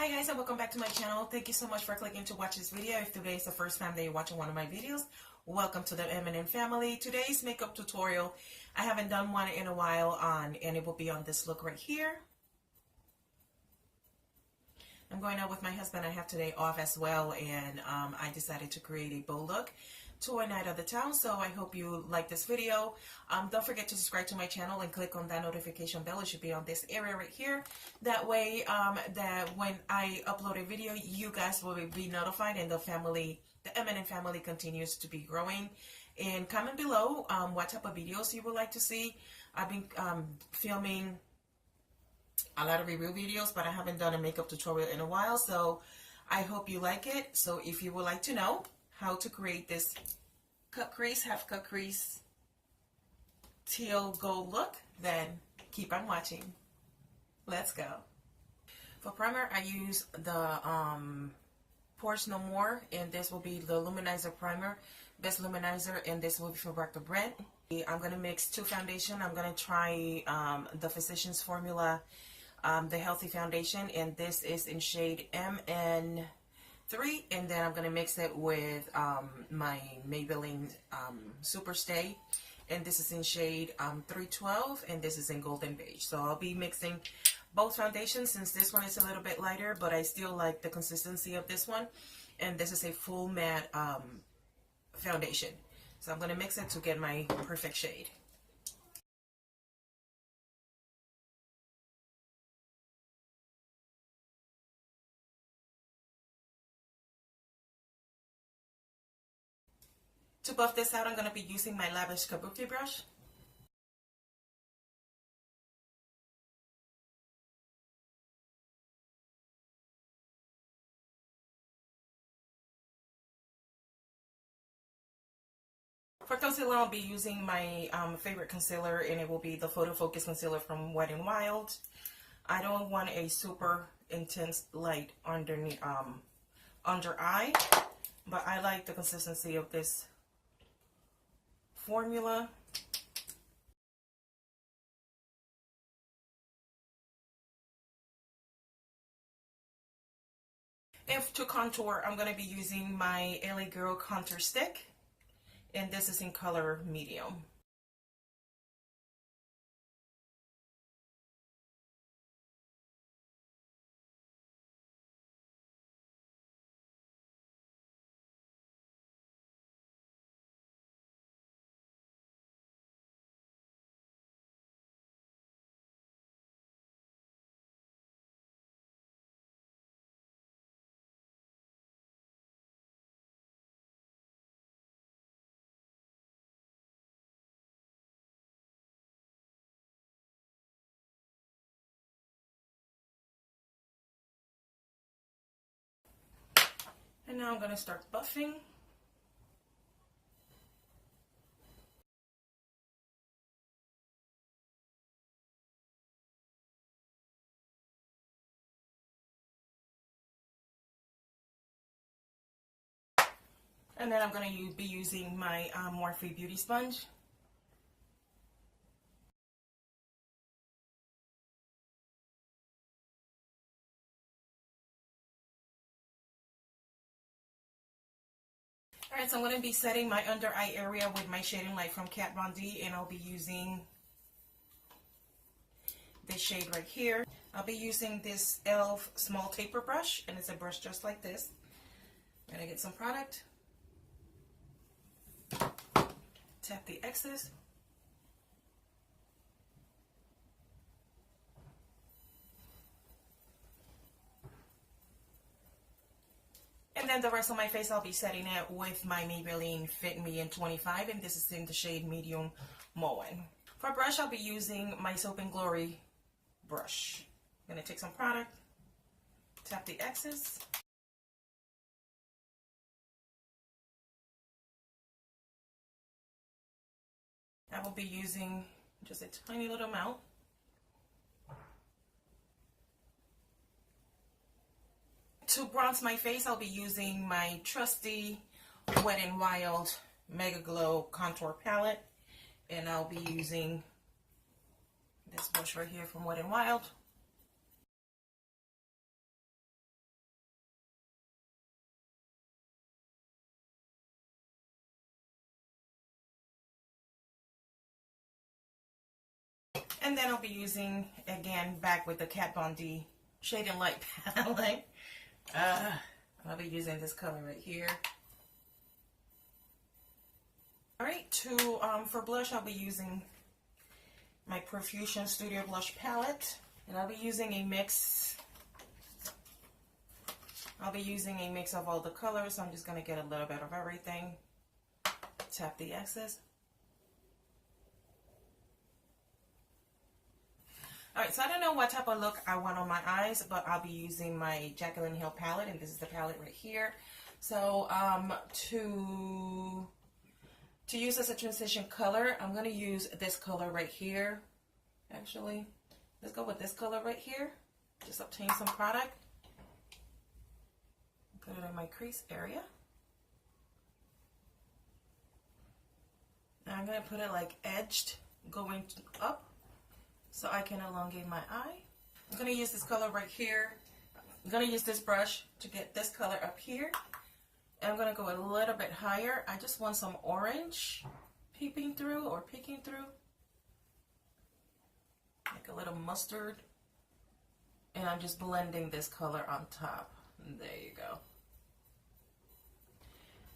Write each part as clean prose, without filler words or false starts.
Hi guys, and welcome back to my channel. Thank you so much for clicking to watch this video. If today is the first time that you're watching one of my videos, welcome to the M&M family. Today's makeup tutorial, I haven't done one in a while and it will be on this look right here. I'm going out with my husband. I have today off as well, and I decided to create a bold look to a night of the town. So I hope you like this video. Don't forget to subscribe to my channel and click on that notification bell. It should be on this area right here. That way that when I upload a video, you guys will be notified, and the M&M family continues to be growing. And comment below what type of videos you would like to see. I've been filming a lot of review videos, but I haven't done a makeup tutorial in a while, so I hope you like it. So if you would like to know how to create this half cut crease teal gold look, then keep on watching. Let's go. For primer, I use the Pores No More, and this will be the Luminizer primer, best luminizer, and this will be from Dr. Brent. I'm going to mix two foundation. I'm going to try the Physicians Formula, the Healthy Foundation, and this is in shade MN3, and then I'm going to mix it with my Maybelline Super Stay, and this is in shade 312, and this is in Golden Beige. So I'll be mixing both foundations, since this one is a little bit lighter, but I still like the consistency of this one, and this is a full matte foundation. So I'm going to mix it to get my perfect shade. To buff this out, I'm going to be using my Lavish Kabuki brush. For concealer, I'll be using my favorite concealer, and it will be the Photo Focus Concealer from Wet n Wild. I don't want a super intense light underneath under eye, but I like the consistency of this formula. And to contour, I'm going to be using my LA Girl Contour Stick, and this is in color medium. And now I'm going to start buffing. And then I'm going to be using my Morphe Beauty Sponge. Alright, so I'm going to be setting my under eye area with my shading light from Kat Von D, and I'll be using this shade right here. I'll be using this e.l.f. small taper brush, and it's a brush just like this. I'm going to get some product, tap the excess, and then the rest of my face I'll be setting it with my Maybelline Fit Me in 25, and this is in the shade Medium Moen. For brush, I'll be using my Soap and Glory brush. I'm going to take some product, tap the excess, I will be using just a tiny little amount. To bronze my face, I'll be using my trusty Wet n Wild Mega Glow Contour Palette, and I'll be using this brush right here from Wet n Wild. And then I'll be using, again, back with the Kat Von D Shade and Light palette. I'll be using this color right here. Alright, for blush, I'll be using my Profusion Studio Blush palette. And I'll be using a mix. I'll be using a mix of all the colors. So I'm just going to get a little bit of everything. Tap the excess. Alright, so I don't know what type of look I want on my eyes, but I'll be using my Jaclyn Hill palette, and this is the palette right here. So, to use as a transition color, I'm going to use this color right here. Actually, let's go with this color right here. Just obtain some product. Put it in my crease area. Now I'm going to put it like edged, going up, so I can elongate my eye. I'm going to use this color right here. I'm going to use this brush to get this color up here. And I'm going to go a little bit higher. I just want some orange peeping through or peeking through. Like a little mustard. And I'm just blending this color on top. And there you go.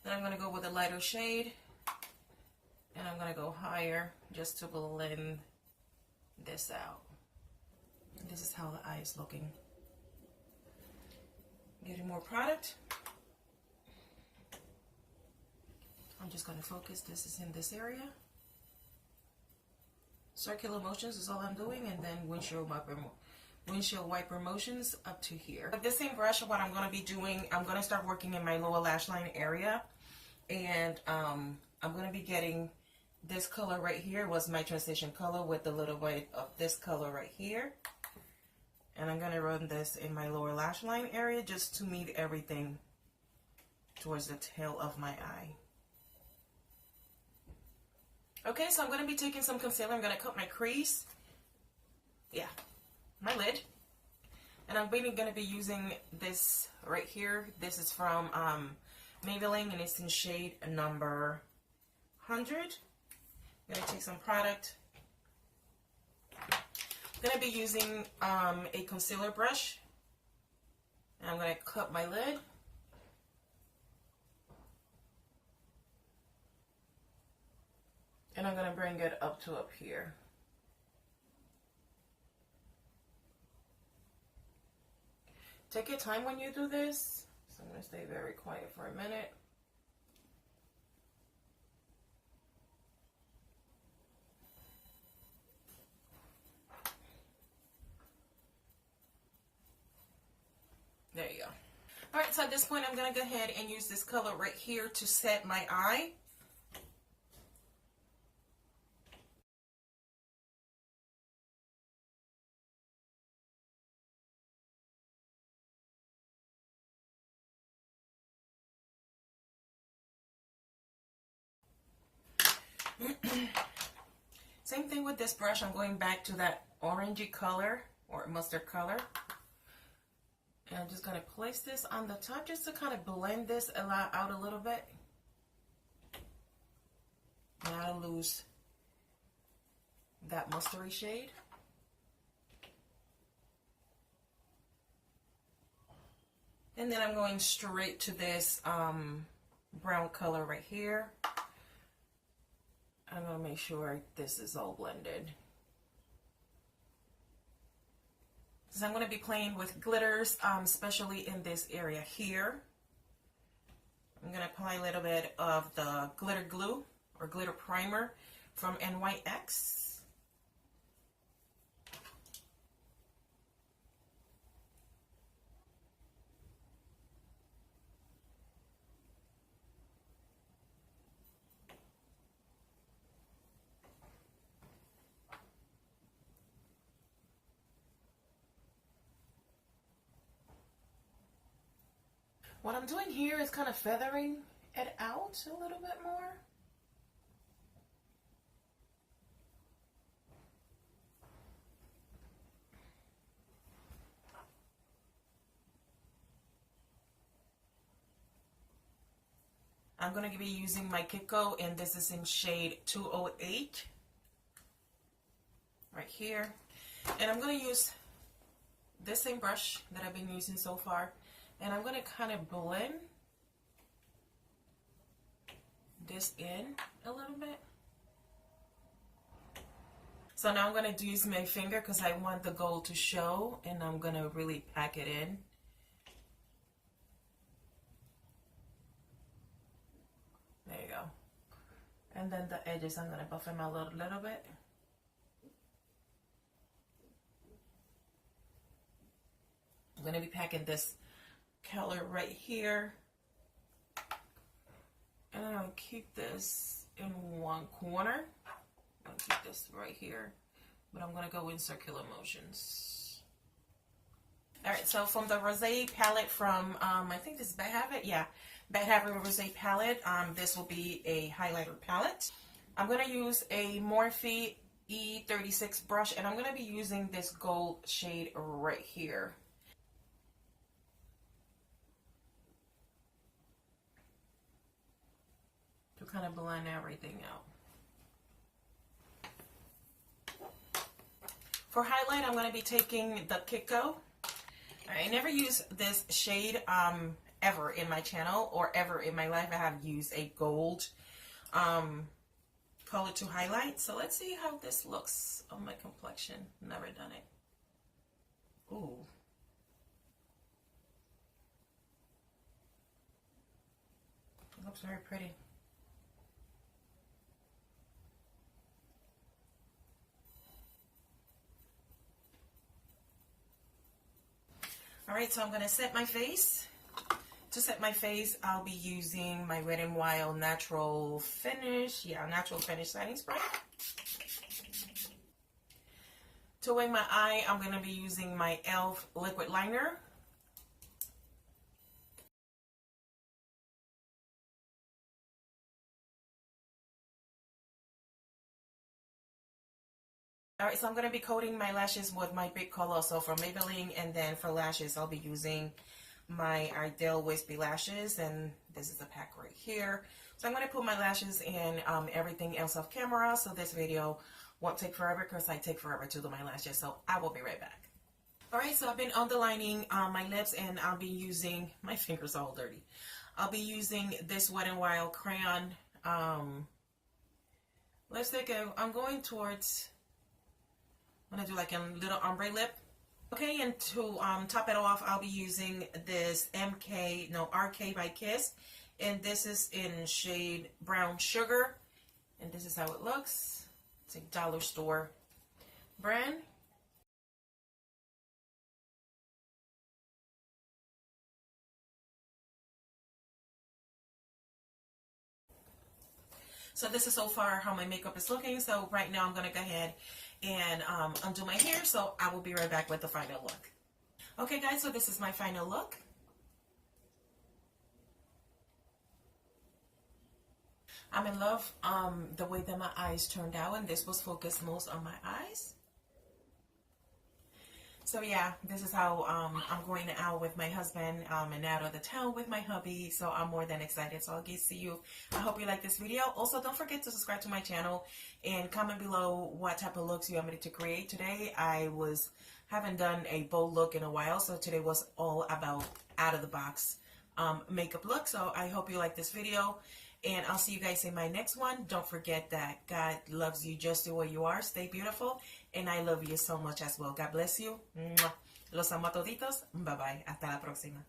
Then I'm going to go with a lighter shade. And I'm going to go higher just to blend this out. And this is how the eye is looking. Getting more product. I'm just going to focus. This is in this area. Circular motions is all I'm doing, and then windshield wiper motions up to here. With this same brush, what I'm going to be doing, I'm going to start working in my lower lash line area, and I'm going to be getting this color right here was my transition color with a little bit of this color right here, and I'm going to run this in my lower lash line area just to meet everything towards the tail of my eye. Okay, so I'm going to be taking some concealer. I'm going to cut my crease. Yeah, my lid. And I'm going to be using this right here. This is from Maybelline, and it's in shade number 100. I'm going to take some product. I'm going to be using a concealer brush. And I'm going to cut my lid. And I'm going to bring it up to up here. Take your time when you do this. So I'm going to stay very quiet for a minute. There you go. Alright, so at this point I'm going to go ahead and use this color right here to set my eye. Same thing with this brush. I'm going back to that orangey color or mustard color. And I'm just going to place this on the top just to kind of blend this out a little bit. Not to lose that mustardy shade. And then I'm going straight to this brown color right here. I'm going to make sure this is all blended. So I'm going to be playing with glitters, especially in this area here. I'm going to apply a little bit of the glitter glue or glitter primer from NYX. What I'm doing here is kind of feathering it out a little bit more. I'm going to be using my Kiko, and this is in shade 208. right here. And I'm going to use this same brush that I've been using so far, and I'm going to kind of blend this in a little bit. So now I'm going to use my finger because I want the gold to show, and I'm going to really pack it in. There you go. And then the edges, I'm going to buff them out a little bit. I'm going to be packing this color right here. And I'm going to keep this in one corner. I'm going to keep this right here. But I'm going to go in circular motions. Alright, so from the Rosé palette from, I think this is Bad Habit. Yeah, Bad Habit Rosé palette. This will be a highlighter palette. I'm going to use a Morphe E36 brush. And I'm going to be using this gold shade right here. To kind of blend everything out. For highlight, I'm going to be taking the Kiko. I never use this shade ever in my channel or ever in my life. I have used a gold color to highlight. So let's see how this looks on my complexion. Never done it. Ooh. It looks very pretty. Alright, so I'm going to set my face. To set my face, I'll be using my Wet n Wild Natural Finish. Yeah, Natural Finish Setting Spray. To wing my eye, I'm going to be using my e.l.f. Liquid Liner. Alright, so I'm going to be coating my lashes with my Big Colossal from Maybelline, and then for lashes, I'll be using my Ardell Wispy Lashes, and this is a pack right here. So I'm going to put my lashes in everything else off camera, so this video won't take forever because I take forever to do my lashes, so I will be right back. Alright, so I've been underlining my lips, and I'll be using, my fingers all dirty. I'll be using this Wet n Wild Crayon lipstick. I'm going towards... I'm going to do like a little ombre lip. Okay, and to top it off, I'll be using this RK by Kiss. And this is in shade Brown Sugar. And this is how it looks. It's a dollar store brand. So this is so far how my makeup is looking. So right now I'm going to go ahead and undo my hair. So I will be right back with the final look. Okay guys, so this is my final look. I'm in love the way that my eyes turned out, and this was focused most on my eyes. So yeah, this is how I'm going out with my husband and out of the town with my hubby. So I'm more than excited. So I'll get to see you. I hope you like this video. Also, don't forget to subscribe to my channel and comment below what type of looks you want me to create today. I haven't done a bold look in a while, so today was all about out of the box makeup look. So I hope you like this video. And I'll see you guys in my next one. Don't forget that God loves you just the way you are. Stay beautiful. And I love you so much as well. God bless you. Los amo a toditos. Bye bye. Hasta la próxima.